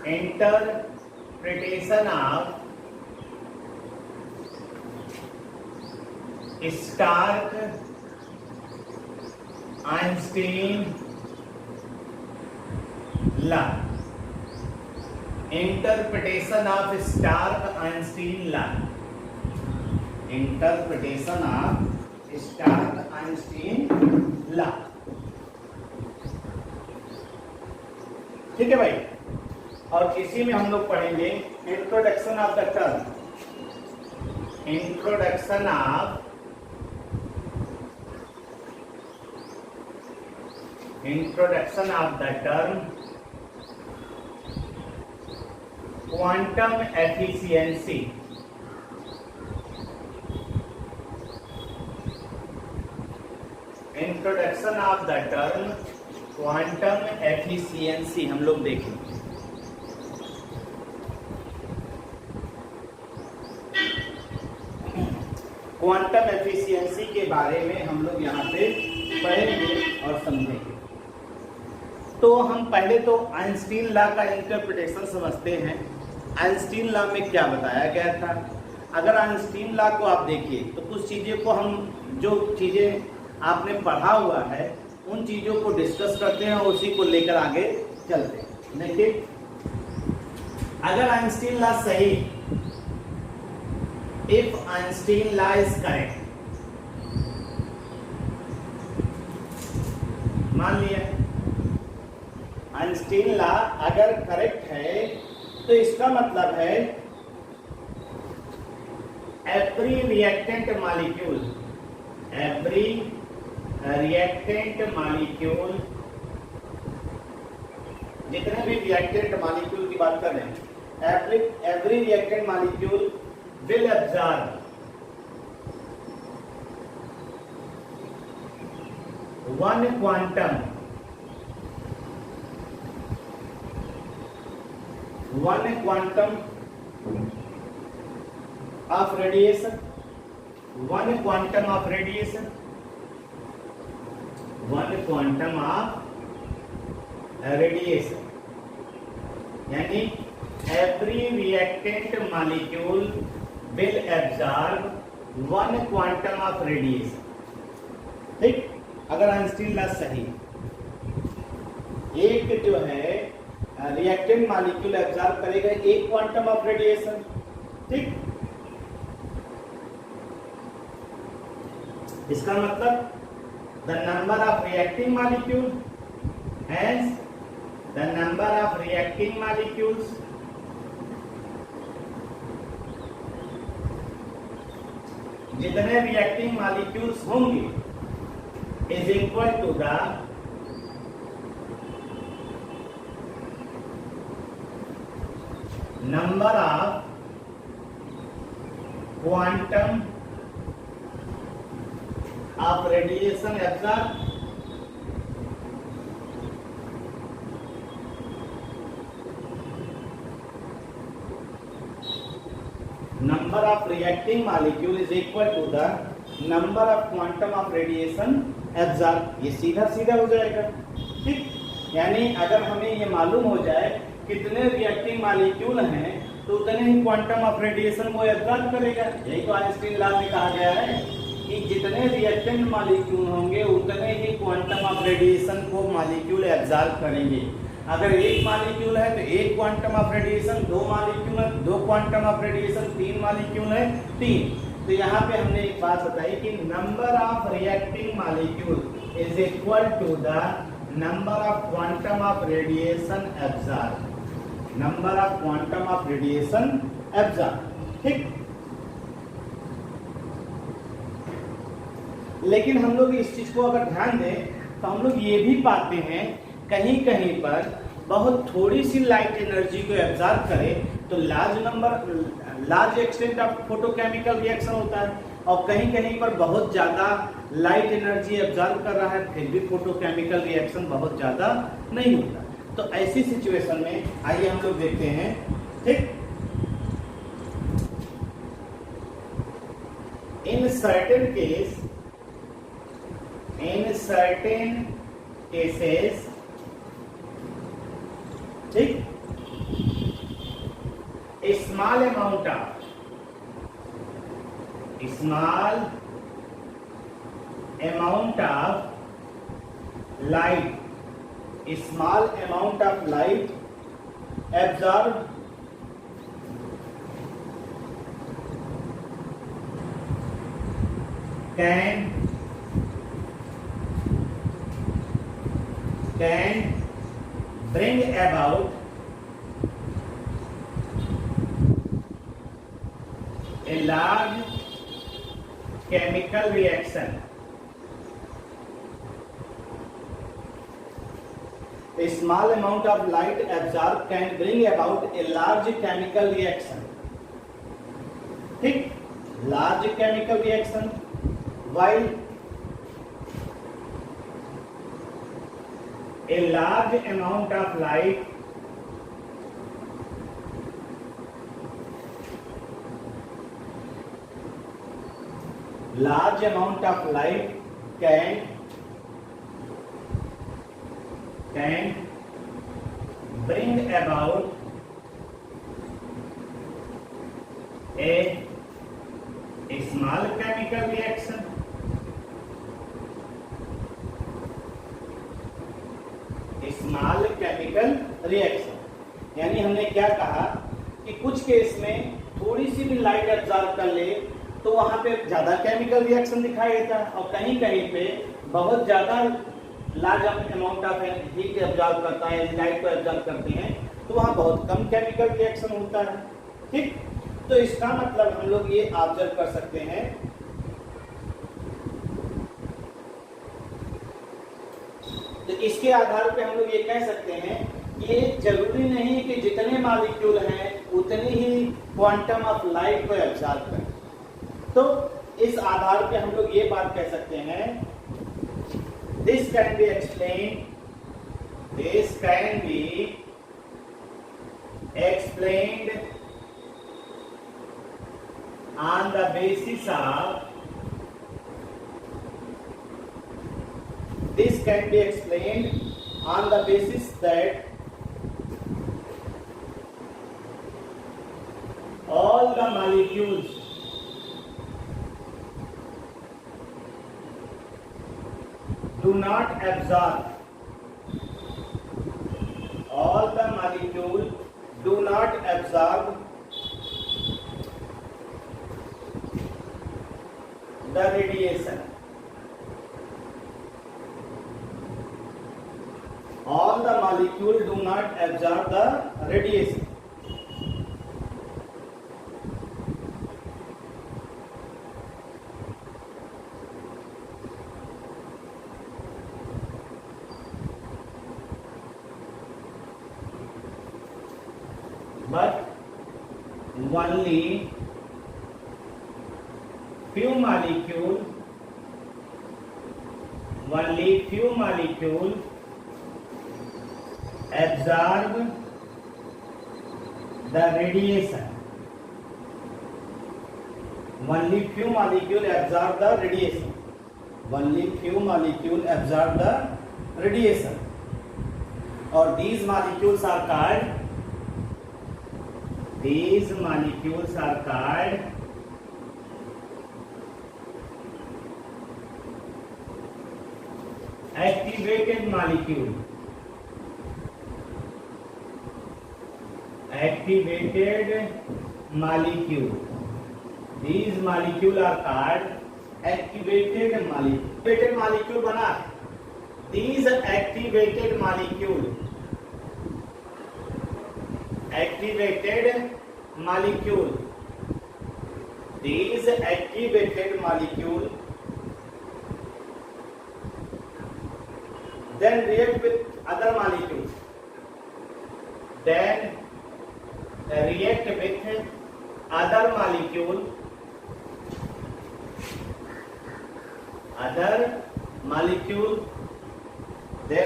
interpretation of Stark-Einstein law. Interpretation of Stark-Einstein law. Interpretation of Stark-Einstein law. ठीक है भाई। और इसी में हम लोग पढ़ेंगे introduction of the term, introduction of the term quantum efficiency. Introduction of the term quantum efficiency हम लोग देखेंगे। क्वांटम एफिशिएंसी के बारे में हम लोग यहाँ पे पढ़ेंगे और समझेंगे। तो हम पहले तो आइंस्टीन लॉ का इंटरप्रिटेशन समझते हैं। आइंस्टीन लॉ में क्या बताया गया था? अगर आइंस्टीन लॉ को आप देखिए तो कुछ चीज़ों को हम, जो चीज़ें आपने पढ़ा हुआ है उन चीज़ों को डिस्कस करते हैं और उसी को लेकर आगे चलते हैं। देखिए, अगर आइंस्टीन लॉ सही, if Einstein law is correct, मान लिया आइंस्टीन लॉ अगर करेक्ट है तो इसका मतलब है एवरी रिएक्टेंट मॉलिक्यूल जितने भी रिएक्टेंट मॉलिक्यूल की बात कर रहे हैं, every reactant molecule will absorb one quantum of radiation, one quantum of radiation, यानी every reactant molecule will absorb one quantum of radiation। ठीक, अगर आइंस्टीन लॉ सही, एक जो है रिएक्टेंट मॉलिक्यूल एब्जॉर्ब करेगा एक क्वांटम ऑफ रेडिएशन। ठीक, इसका मतलब the number of reacting molecule has the number of reacting molecules जितने रिएक्टिंग मॉलिक्यूल्स होंगे is equal to the number of quantum of radiation absorb number of reacting molecule is equal to the number of quantum of radiation absorbed। ये सीधा सीधा हो जाएगा। ठीक, यानी अगर हमें ये मालूम हो जाए कितने रिएक्टिंग मॉलिक्यूल हैं तो उतने ही क्वांटम ऑफ रेडिएशन वो एब्जॉर्ब करेगा। यही तो आइंस्टीन लॉ में कहा गया है कि जितने रिएक्टेंट मॉलिक्यूल होंगे उतने ही क्वांटम ऑफ रेडिएशन को मॉलिक्यूल एब्जॉर्ब करेंगे। अगर एक मॉलिक्यूल है तो एक क्वांटम ऑफ रेडिएशन, दो मॉलिक्यूल है दो क्वांटम ऑफ रेडिएशन, तीन मॉलिक्यूल है तीन। तो यहाँ पे हमने एक बात बताई कि number of reacting molecule is equal to the number of quantum of radiation absorb, number of quantum of radiation absorb. ठीक, लेकिन हम लोग इस चीज को अगर ध्यान दें तो हम लोग ये भी पाते हैं कहीं कहीं पर बहुत थोड़ी सी लाइट एनर्जी को एब्जॉर्ब करे तो large extent of photochemical reaction होता है, और कहीं कहीं पर बहुत ज्यादा लाइट एनर्जी एब्जॉर्ब कर रहा है फिर भी फोटोकेमिकल रिएक्शन बहुत ज्यादा नहीं होता। तो ऐसी सिचुएशन में आइए हम लोग देखते हैं। ठीक, इन सर्टेन cases ठीक, small amount of light absorbed can bring about a large chemical reaction. A small amount of light absorbed can bring about a large chemical reaction. ठीक, large chemical reaction, while a large amount of light can bring about a small chemical reaction. Small chemical reaction, यानी हमने क्या कहा कि कुछ case में थोड़ी सी भी लाइट एब्जॉर्ब कर ले तो वहां पे ज्यादा केमिकल रिएक्शन दिखाई देता है, और कहीं कहीं पे बहुत ज्यादा large amount of heat absorb करता है, लाइट को एब्जॉर्ब करते हैं, तो वहां बहुत कम केमिकल रिएक्शन होता है। ठीक, तो इसका मतलब हम लोग ये ऑब्जर्व कर सकते हैं तो इसके आधार पे हम लोग ये कह सकते हैं कि ये जरूरी नहीं है कि जितने मॉलिक्यूल हैं उतनी ही क्वांटम ऑफ लाइट को एब्जॉर्ब करें। तो इस आधार पे हम लोग ये बात कह सकते हैं, this can be explained on the basis of that all the molecules do not absorb the radiation. All the molecules do not absorb the radiation. But only few molecules absorb the radiation. Only few molecules absorb the radiation. Or these molecules are called activated molecule. These molecules are called activated molecule. Activated molecule बना, these activated molecule then react with other molecules. Then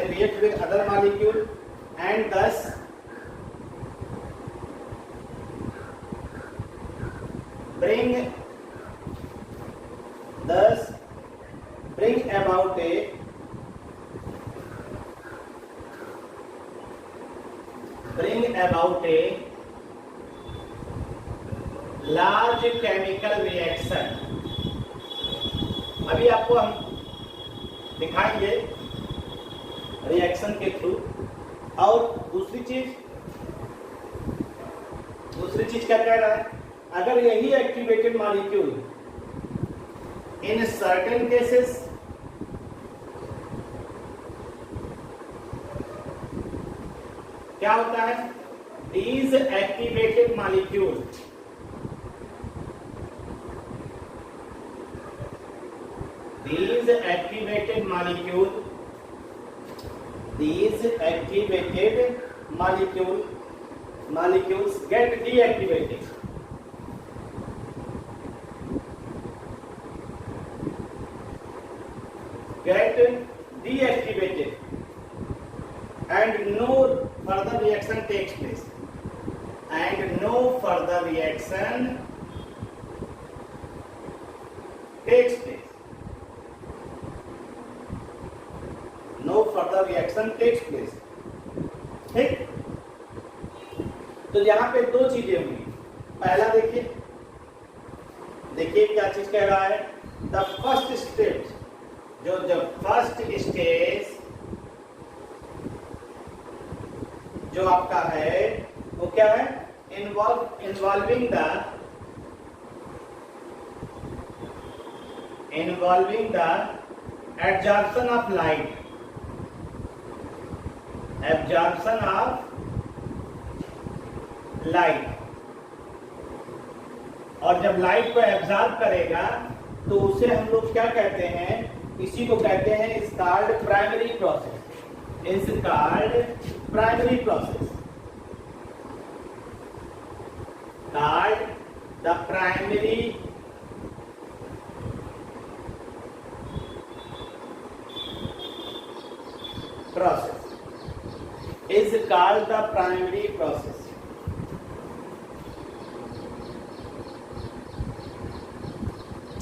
react with other molecule, and thus bring about a bring about a large chemical reaction. अभी आपको हम दिखाएंगे reaction के through. और दूसरी चीज क्या कह रहा है, अगर यही activated molecule in certain cases क्या होता है, these activated molecule molecules get deactivated. And no further reaction takes place. ठीक। तो यहाँ पे दो चीजें हुई। पहला देखिए क्या चीज कह रहा है, द फर्स्ट स्टेज, जो फर्स्ट स्टेज जो आपका है वो क्या है, involving the absorption of light, और जब लाइट को एब्जॉर्ब करेगा तो उसे हम लोग क्या कहते हैं, इसी को कहते हैं इज कॉल्ड प्राइमरी प्रोसेस।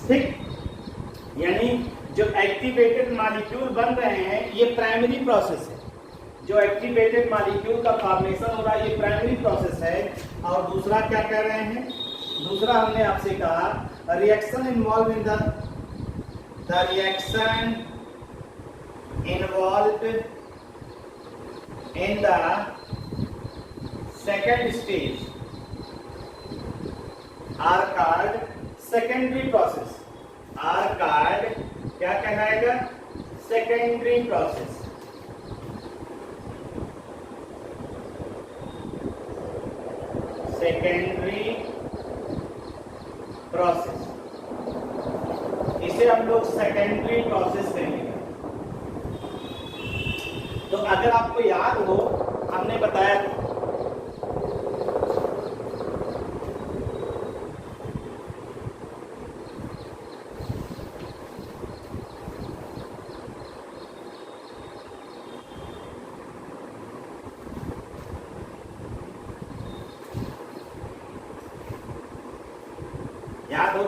ठीक, यानी जो एक्टिवेटेड मॉलिक्यूल बन रहे हैं ये प्राइमरी प्रोसेस है। जो एक्टिवेटेड मॉलिक्यूल का फॉर्मेशन हो रहा है ये प्राइमरी प्रोसेस है। और दूसरा क्या कह रहे हैं, दूसरा हमने आपसे कहा reaction involve in the reaction involve in the second stage are called secondary process. Are called क्या कहलाएगा, सेकेंडरी प्रोसेस। इसे हम लोग सेकेंडरी प्रोसेस कहेंगे। तो अगर आपको याद हो, हमने बताया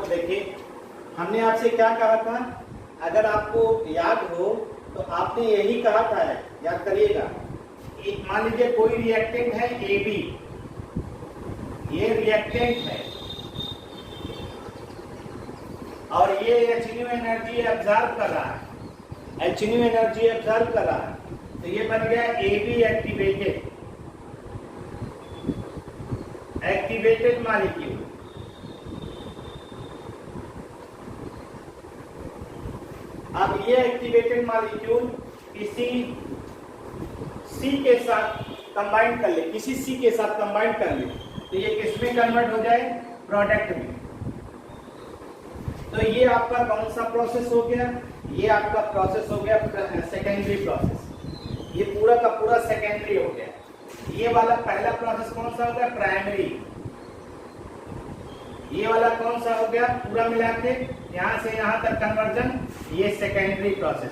देखिए हमने आपसे क्या कहा था, अगर आपको याद हो तो आपने यही कहा था, याद करिएगा। मान लीजिए कोई रिएक्टेंट है AB, ये रिएक्टेंट है और ये HNO एनर्जी एब्जॉर्ब कर रहा है, तो ये बन गया AB एक्टिवेटेड मॉलिक्यूल। अब ये एक्टिवेटेड मॉलिक्यूल किसी C के साथ कंबाइन कर ले, तो ये किसमें कन्वर्ट हो जाए, प्रोडक्ट में। तो ये आपका कौन सा प्रोसेस हो गया, ये आपका प्रोसेस हो गया सेकेंडरी प्रोसेस। ये पूरा का पूरा सेकेंडरी हो गया। ये वाला पहला प्रोसेस कौन सा हो गया, प्राइमरी। ये वाला कौन सा हो गया, पूरा मिला के यहां से यहां तक कन्वर्जन, ये सेकेंडरी प्रोसेस।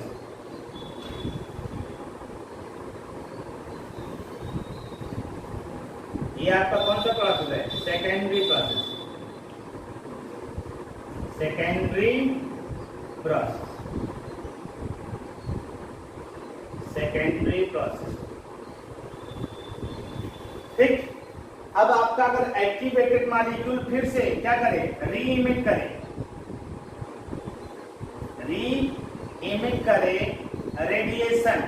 ये आपका कौन सा प्रोसेस है, सेकेंडरी प्रोसेस। ठीक। अब आपका अगर एक्टिवेटेड मॉलिक्यूल फिर से क्या करे, री इमिट करे रेडिएशन,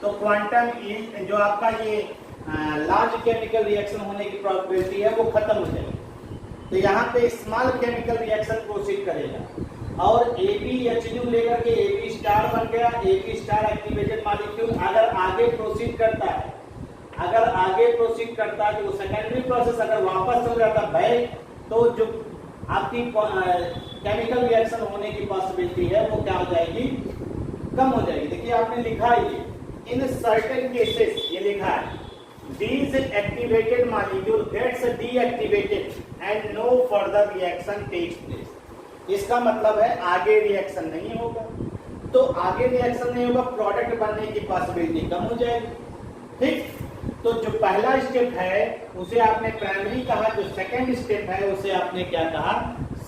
तो क्वांटम जो आपका ये लार्ज केमिकल रिएक्शन होने की प्रोबेबिलिटी है वो खत्म हो जाएगी। तो यहाँ पे स्मॉल केमिकल रिएक्शन प्रोसीड करेगा और AbHu लेकर के AB स्टार बन गया। AB स्टार एक्टिवेटेड मॉलिक्यूल अगर आगे प्रोसीड करता है, तो वो सेकेंडरी प्रोसेस अगर वापस चल जाता बैक, तो जो आपकी केमिकल रिएक्शन होने की पॉसिबिलिटी है वो क्या हो जाएगी, कम हो जाएगी। देखिए आपने लिखा है ये इन सर्टेन केसेस, ये लिखा है these activated molecule gets deactivated and no further reaction takes place। इसका मतलब है आगे रिएक्शन नहीं होगा, तो आगे रिएक्शन नहीं होगा, प्रोडक्ट बनने की पॉसिबिलिटी कम हो जाएगी। ठीक, तो जो पहला स्टेप है उसे आपने प्राइमरी कहा, जो सेकंड स्टेप है उसे आपने क्या कहा,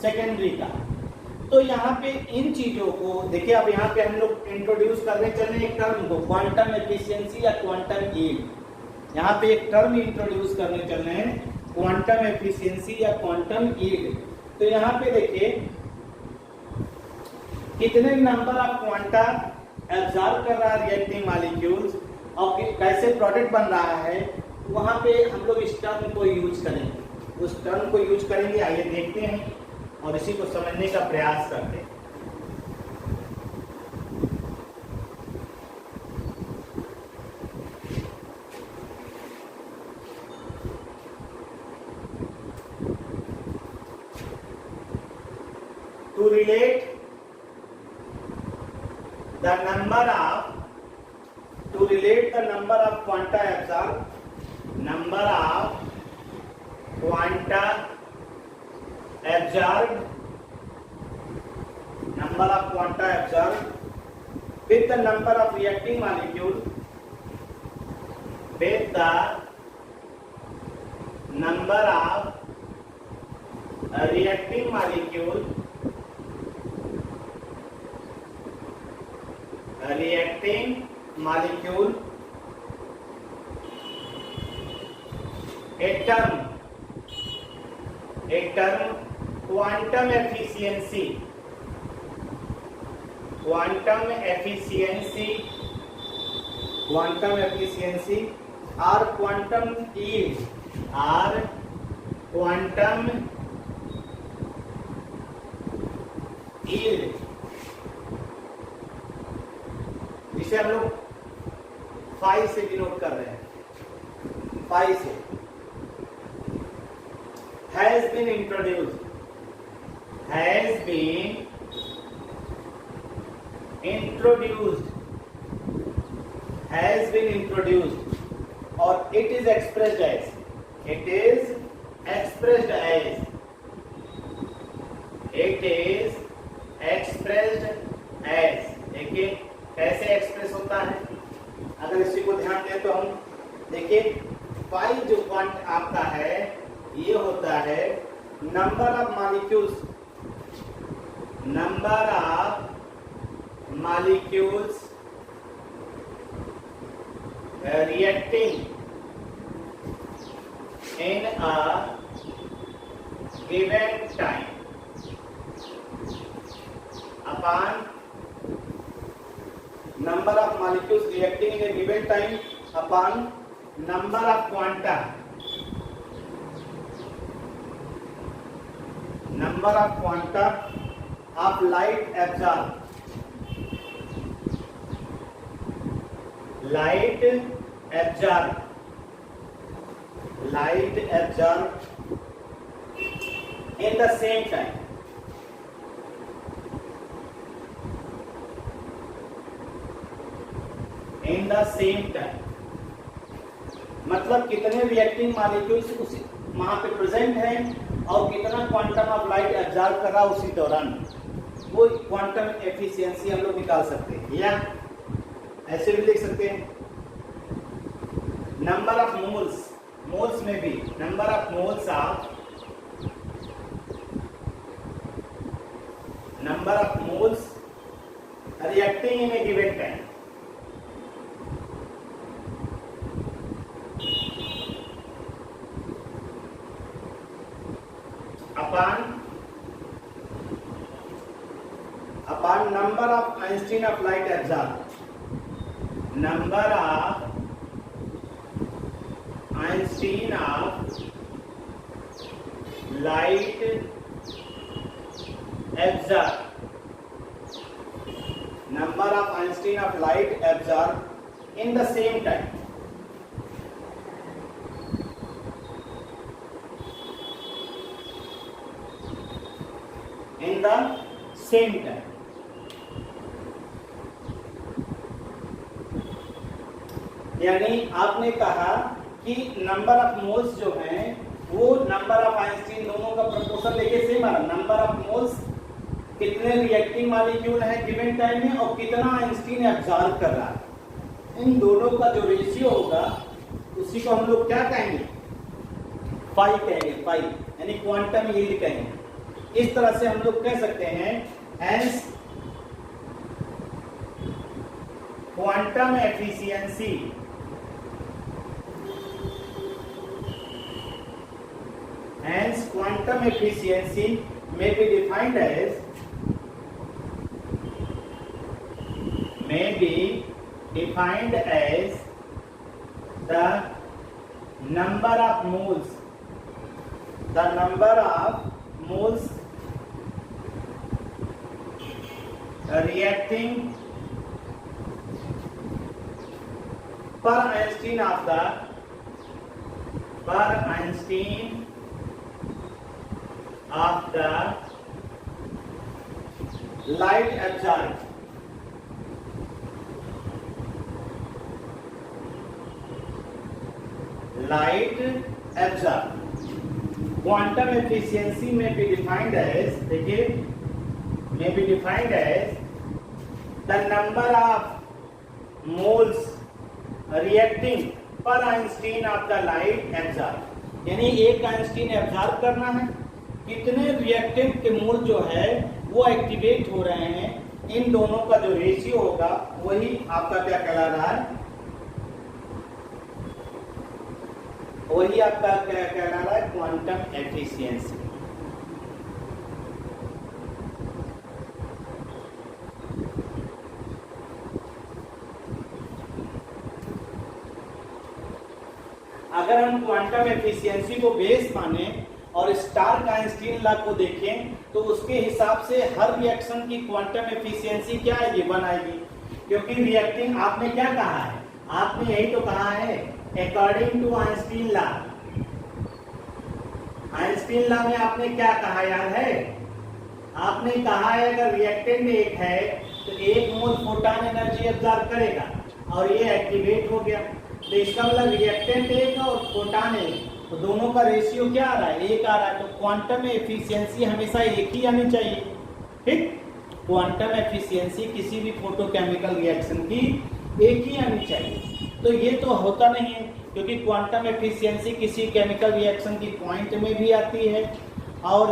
सेकेंडरी कहा। तो यहाँ पे इन चीजों को देखिए, अब यहाँ पे हम लोग इंट्रोड्यूस करने चले एक टर्म को, क्वांटम एफिशिएंसी या क्वांटम यील्ड। यहाँ पे एक टर्म इंट्रोड्यूस करने चल रहे हैं, क्वांटम एफिशिएंसी या क्वांटम यील्ड। तो यहाँ पे देखिए कितने नंबर ऑफ क्वांटा एब्जॉर्ब कर रहा है रिएक्टिंग मॉलिक्यूल्स और कैसे प्रोडक्ट बन रहा है, वहां पे हम लोग इस टर्म को यूज करेंगे, उस टर्म को यूज करेंगे। आइए देखते हैं और इसी को समझने का प्रयास करते हैं। To relate the number of quanta absorbed, number of quanta absorbed with the number of reacting molecule, with the number of reacting molecule a term quantum efficiency or quantum yield इसे हम लोग फाई से denote कर रहे हैं, phi से। has been introduced और it is expressed as देखिए कैसे एक्सप्रेस होता है, अगर इसी को ध्यान दें तो हम देखिए फाई जो क्वांट आपका है ये होता है number of molecules reacting in a given time upon number of molecules reacting in a given time upon number of quanta of light absorbed in the same time. मतलब कितने रिएक्टिंग मॉलिक्यूल्स उसी वहां पे प्रेजेंट हैं और कितना quantum of light absorb कर रहा है उसी दौरान, वो क्वांटम एफिशिएंसी हम लोग निकाल सकते हैं, या ऐसे भी लिख सकते हैं। नंबर ऑफ मोल्स में भी number of moles reacting in A given time Einstein of light absorbed. Number of Einstein of light absorbed. Number of Einstein of light absorbed in the same time. In the same time. यानी आपने कहा कि number of moles जो हैं वो number of Einstein दोनों का proportion लेके सेम आ रहा है। नंबर ऑफ मोल्स कितने रिएक्टिंग मॉलिक्यूल है गिवन टाइम में और कितना आइंस्टीन एब्जॉर्ब कर रहा है, इन दोनों का जो रेशियो होगा उसी को हम लोग क्या कहेंगे, फाई कहेंगे, फाई यानी क्वांटम यील्ड कहेंगे। इस तरह से हम लोग कह सकते हैं hence quantum efficiency hence quantum efficiency may be defined as the number of moles reacting per Einstein of the light absorbed. Quantum efficiency may be defined as, देखिए, may be defined as the number of moles reacting per Einstein of the light absorbed. यानी एक Einstein absorb करना है, कितने reactant के मोल जो है वो एक्टिवेट हो रहे हैं, इन दोनों का जो रेशियो होगा वही आपका क्या कहला रहा है, वही आपका क्या कहला रहा है, क्वांटम एफिशिएंसी। अगर हम क्वांटम एफिशिएंसी को बेस माने और स्टार्क आइंस्टीन लॉ को देखें तो उसके हिसाब से हर रिएक्शन की क्वांटम एफिशिएंसी क्या आएगी, 1 आएगी। क्योंकि रिएक्टिंग आपने क्या कहा है, आपने यही तो कहा है according to Einstein law. Einstein law में आपने क्या कहा याद है, आपने कहा है अगर रिएक्टेंट एक है तो 1 मोल फोटॉन एनर्जी एब्जॉर्ब करेगा और ये एक्टिवेट हो गया, तो इसका मतलब रिएक्टेंट एक और फोटॉन एक, तो दोनों का रेशियो क्या आ रहा है, 1 आ रहा है। तो क्वांटम एफिशिएंसी हमेशा एक ही आनी चाहिए, ठीक। क्वांटम एफिशिएंसी किसी भी फोटोकेमिकल रिएक्शन की एक ही आनी चाहिए। तो ये तो होता नहीं है, क्योंकि क्वांटम एफिशिएंसी किसी केमिकल रिएक्शन की पॉइंट में भी आती है और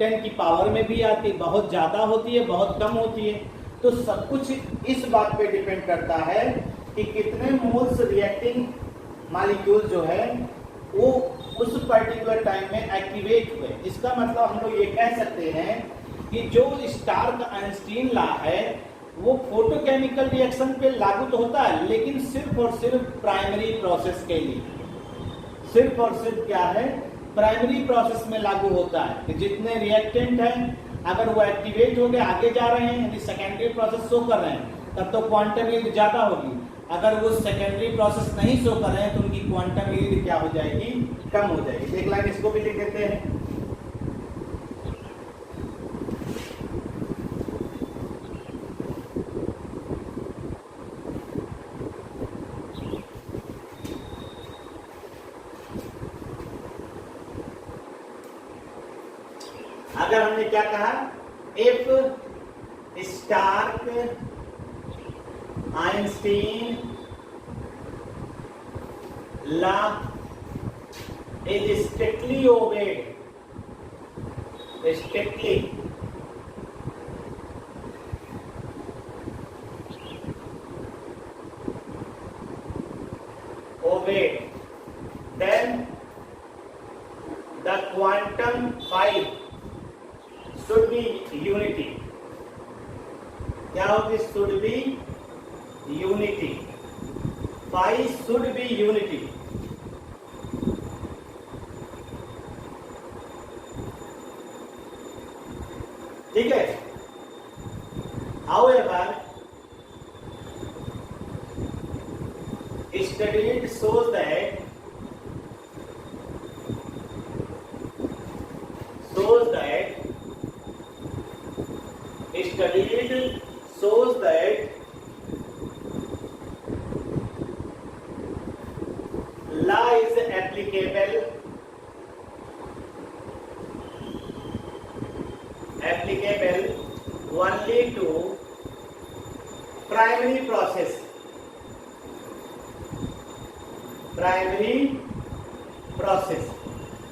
10 की पावर में भी आती है, बहुत ज़्यादा होती है, बहुत कम होती है। तो सब कुछ इस बात पे डिपेंड करता है कि कितने मोल्स रिएक्टिंग मॉलिक्यूल जो है वो उस पर्टिकुलर टाइम में एक्टिवेट हुए। इसका मतलब हम लोग ये कह सकते हैं कि जो स्टार्क आइंस्टीन लॉ है वो फोटोकेमिकल रिएक्शन पे लागू तो होता है, लेकिन सिर्फ और सिर्फ प्राइमरी प्रोसेस के लिए, सिर्फ और सिर्फ क्या है, प्राइमरी प्रोसेस में लागू होता है कि जितने रिएक्टेंट हैं अगर वो एक्टिवेट हो गए आगे जा रहे हैं, यदि सेकेंडरी प्रोसेस शो कर रहे हैं तब तो क्वांटम यील्ड ज्यादा होगी। अगर वो सेकेंडरी प्रोसेस नहीं शो कर रहे हैं तो उनकी क्वांटम यील्ड क्या हो जाएगी, कम हो जाएगी। एक लाइन इसको भी लिख देते हैं। अगर हमने क्या कहा, if Stark Einstein law is strictly obeyed, strictly obeyed, then the quantum phi should be unity, क्या होगी? Should be unity, phi should be unity. ठीक है। However, studied shows that law is applicable only to primary process.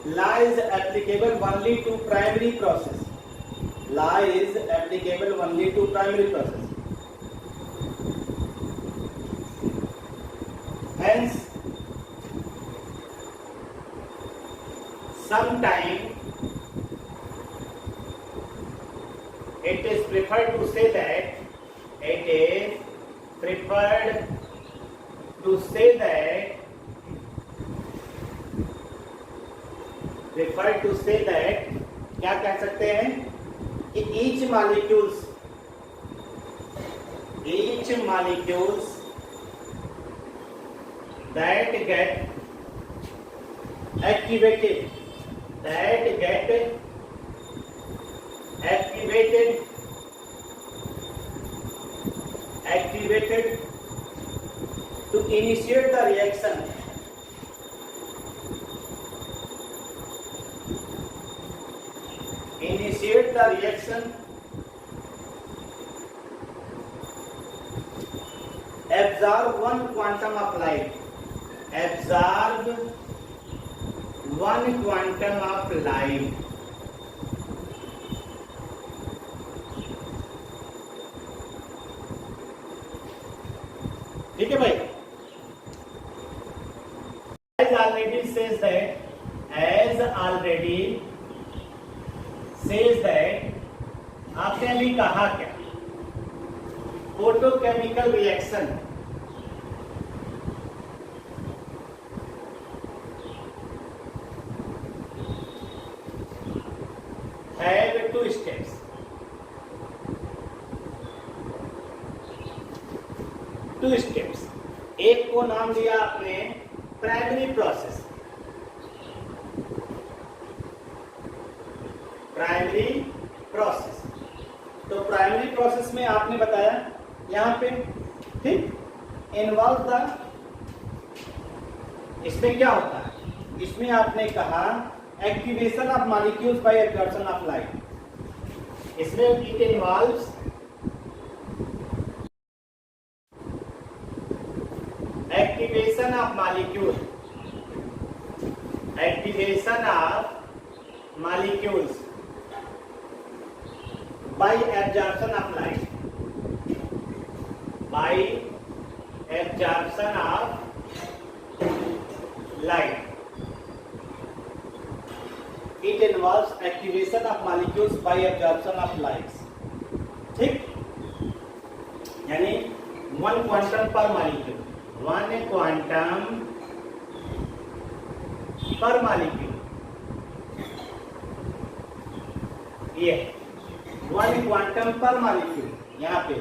Law is applicable only to primary process. Law is applicable only to primary process. Hence, sometimes it is preferred to say that क्या कह सकते हैं कि each molecules that get activated to initiate the reaction absorb one quantum of light. ठीक है भाई। as already says that आपने अभी कहा क्या? Photochemical reaction have two steps. एक को नाम दिया आपने प्राइमरी प्रोसेस। तो प्राइमरी प्रोसेस में आपने बताया यहाँ पे, ठीक, इन्वॉल्व द, इसमें क्या होता है? इसमें आपने कहा activation of molecules by absorption of light. इसमें it involves activation of molecules by absorption of light. It involves activation of molecules by absorption of light. ठीक, यानी one quantum per molecule, ये वन क्वांटम पर molecule यहाँ पे,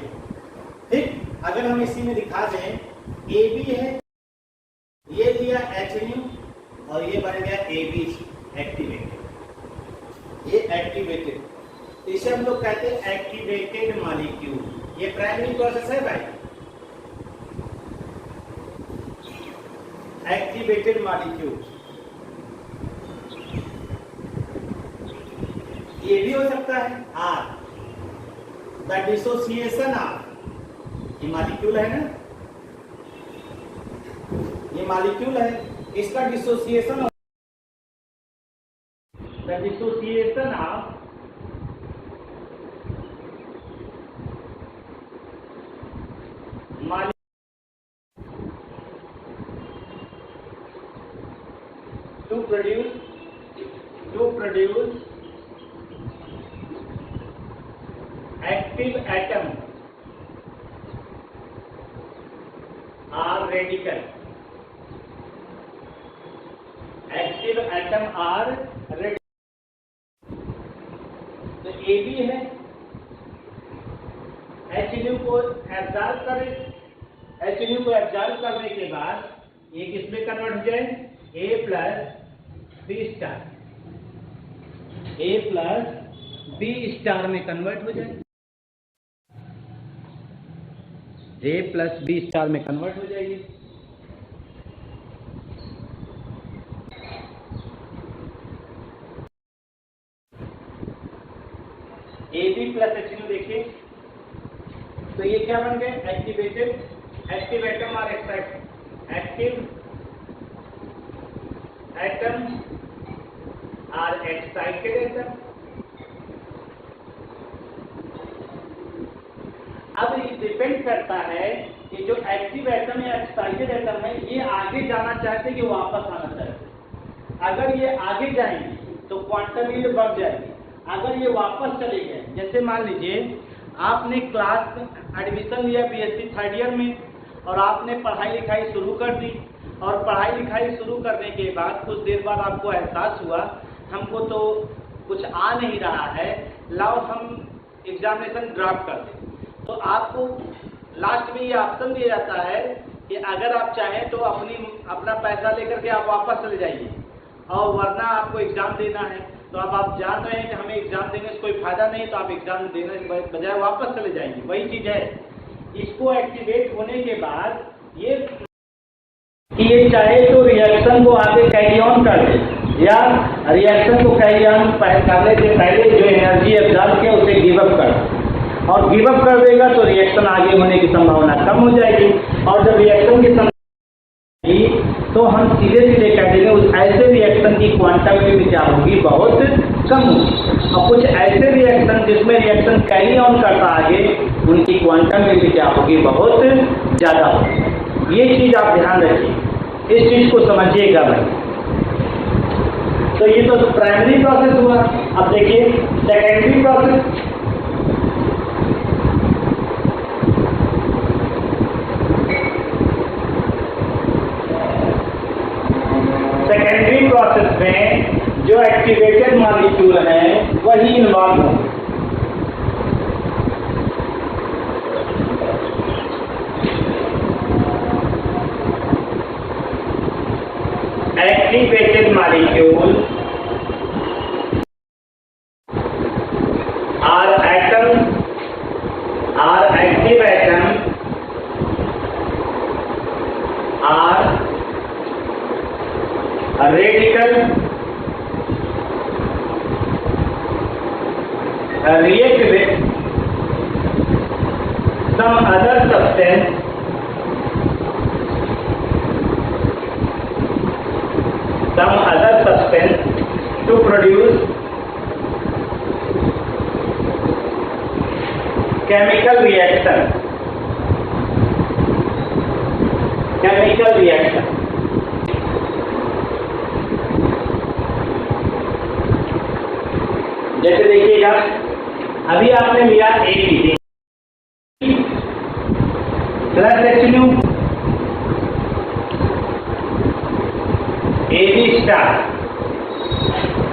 ठीक। अगर हम इसी में दिखा दें, ए बी है, ये दिया एच न्यू और ये बन गया ए बी एक्टिवेटेड, ये एक्टिवेटेड, इसे हम लोग कहते हैं एक्टिवेटेड मॉलिक्यूल। ये प्राइमरी प्रोसेस है भाई, एक्टिवेटेड मॉलिक्यूल। ये भी हो सकता है आर, द डिसोसिएशन ऑफ, ये मॉलिक्यूल है ना, ये मॉलिक्यूल है, इसका dissociation of to produce active atom radical, active atom or radical. तो AB है, HNO को एब्जॉर्ब करे, HNO को एब्जॉर्ब करने के बाद ये किस में कन्वर्ट हो जाए, A plus B star, A plus B star में कन्वर्ट हो जाए, A प्लस B स्टार में कन्वर्ट हो जाएगी। AB प्लस HNO देखिए, तो ये क्या बन गए, एक्टिवेटेड, एक्टिव एटम और एक्टिव एटम और एक्साइटेड एटम। अब ये डिपेंड करता है कि जो एक्टिव एटम या एक्साइटेड एटम है ये आगे जाना चाहते कि वापस आना चाहते। अगर ये आगे जाएंगे तो क्वांटम यील्ड बढ़ जाएगी, अगर ये वापस चले गए, जैसे मान लीजिए आपने क्लास में एडमिशन लिया बीएससी थर्ड ईयर में और आपने पढ़ाई लिखाई शुरू कर दी, और पढ़ाई लिखाई शुरू करने के बाद कुछ देर बाद आपको एहसास हुआ हमको तो कुछ आ नहीं रहा है, लाओ हम एग्जामिनेशन ड्रॉप कर दें। तो आपको लास्ट में ये ऑप्शन दिया जाता है कि अगर आप चाहें तो अपना पैसा लेकर के आप वापस चले जाइए, और वरना आपको एग्ज़ाम देना है। तो अब आप जान रहे हैं कि हमें एग्ज़ाम देने से कोई फायदा नहीं, तो आप एग्ज़ाम देने के बजाय वापस चले जाएंगे। वही चीज़ है, इसको एक्टिवेट होने के बाद ये चाहे तो रिएक्शन को आगे कैरी ऑन कर दे, या रिएक्शन को कैरी ऑन करने से पहले जो एनर्जी एब्जॉर्ब किया उसे गिव अप कर दे, और गिव अप कर देगा तो रिएक्शन आगे होने की संभावना कम हो जाएगी। और जब रिएक्शन की तो हम सीधे सीधे कह देंगे उस ऐसे रिएक्शन की क्वांटम यील्ड क्या होगी, बहुत कम होगी। और कुछ ऐसे रिएक्शन जिसमें रिएक्शन कैरी ऑन करता आगे, उनकी क्वांटम यील्ड क्या होगी, बहुत ज़्यादा होगी। ये चीज़ आप ध्यान रखिए, इस चीज़ को समझिएगा भाई। तो ये तो प्राइमरी प्रोसेस हुआ। अब देखिए सेकेंडरी प्रोसेस। सेकेंडरी प्रोसेस में जो एक्टिवेटेड मॉलिक्यूल हैं वही इन्वॉल्व होंगे। Activated molecule or atom or active atom or radical react with some other substance to produce chemical reaction. जैसे देखिएगा अभी आपने लिया AB plus HNO AB star,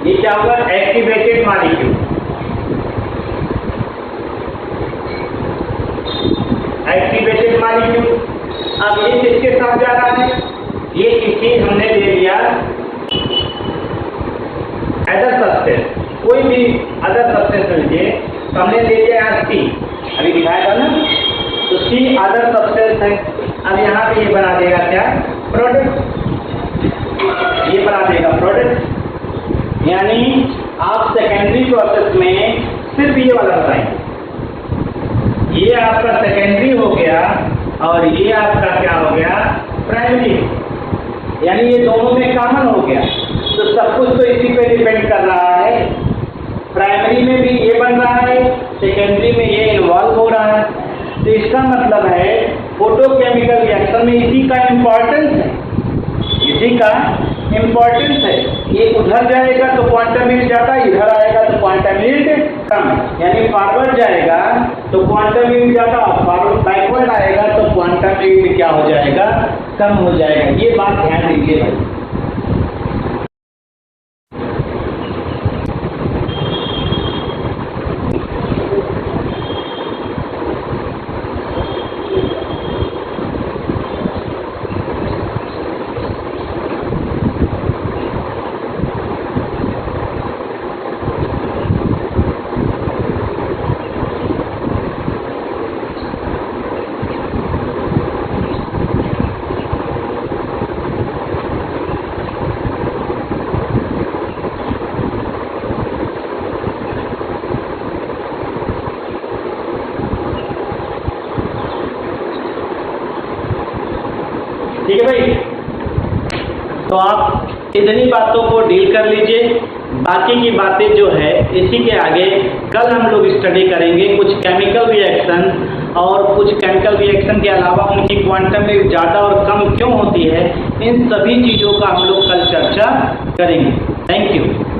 ये क्या होगा, एक्टिवेटेड मॉलिक्यूल। एक्टिवेटेड मॉलिक्यूल अब ये किसके साथ जा रहा है, ये किसी हमने ले लिया अदर सब्सटेंस, कोई भी अदर सब्सटेंस लीजिए, तो हमने ले लिया यहाँ C, अभी दिखाया था ना, तो C अदर सब्सटेंस है। अब यहाँ पे ये बना देगा क्या, प्रोडक्ट, ये बना देगा प्रोडक्ट। यानी आप सेकेंडरी प्रोसेस में सिर्फ ये वाला बताएंगे, ये आपका सेकेंडरी हो गया और ये आपका क्या हो गया, प्राइमरी, यानी ये दोनों में कॉमन हो गया। तो सब कुछ तो इसी पे डिपेंड कर रहा है, प्राइमरी में भी ये बन रहा है, सेकेंडरी में ये इन्वॉल्व हो रहा है। तो इसका मतलब है फोटोकेमिकल रिएक्शन में इसी का इम्पोर्टेंस है, इसी का इम्पोर्टेंस है, ये उधर जाएगा तो क्वांटम हीट ज़्यादा, इधर आएगा तो क्वांटम हीट कम, यानी फॉरवर्ड जाएगा तो क्वांटम हीट ज़्यादा, फॉरवर्ड बैकवर्ड आएगा तो क्वांटम हीट क्या हो जाएगा, कम हो जाएगा। ये बात ध्यान दीजिए भाई। ठीक है भाई, तो आप इतनी बातों को डील कर लीजिए। बाकी की बातें जो है इसी के आगे कल हम लोग स्टडी करेंगे कुछ केमिकल रिएक्शन, और कुछ केमिकल रिएक्शन के अलावा उनकी क्वांटम में ज़्यादा और कम क्यों होती है, इन सभी चीज़ों का हम लोग कल चर्चा करेंगे। Thank you.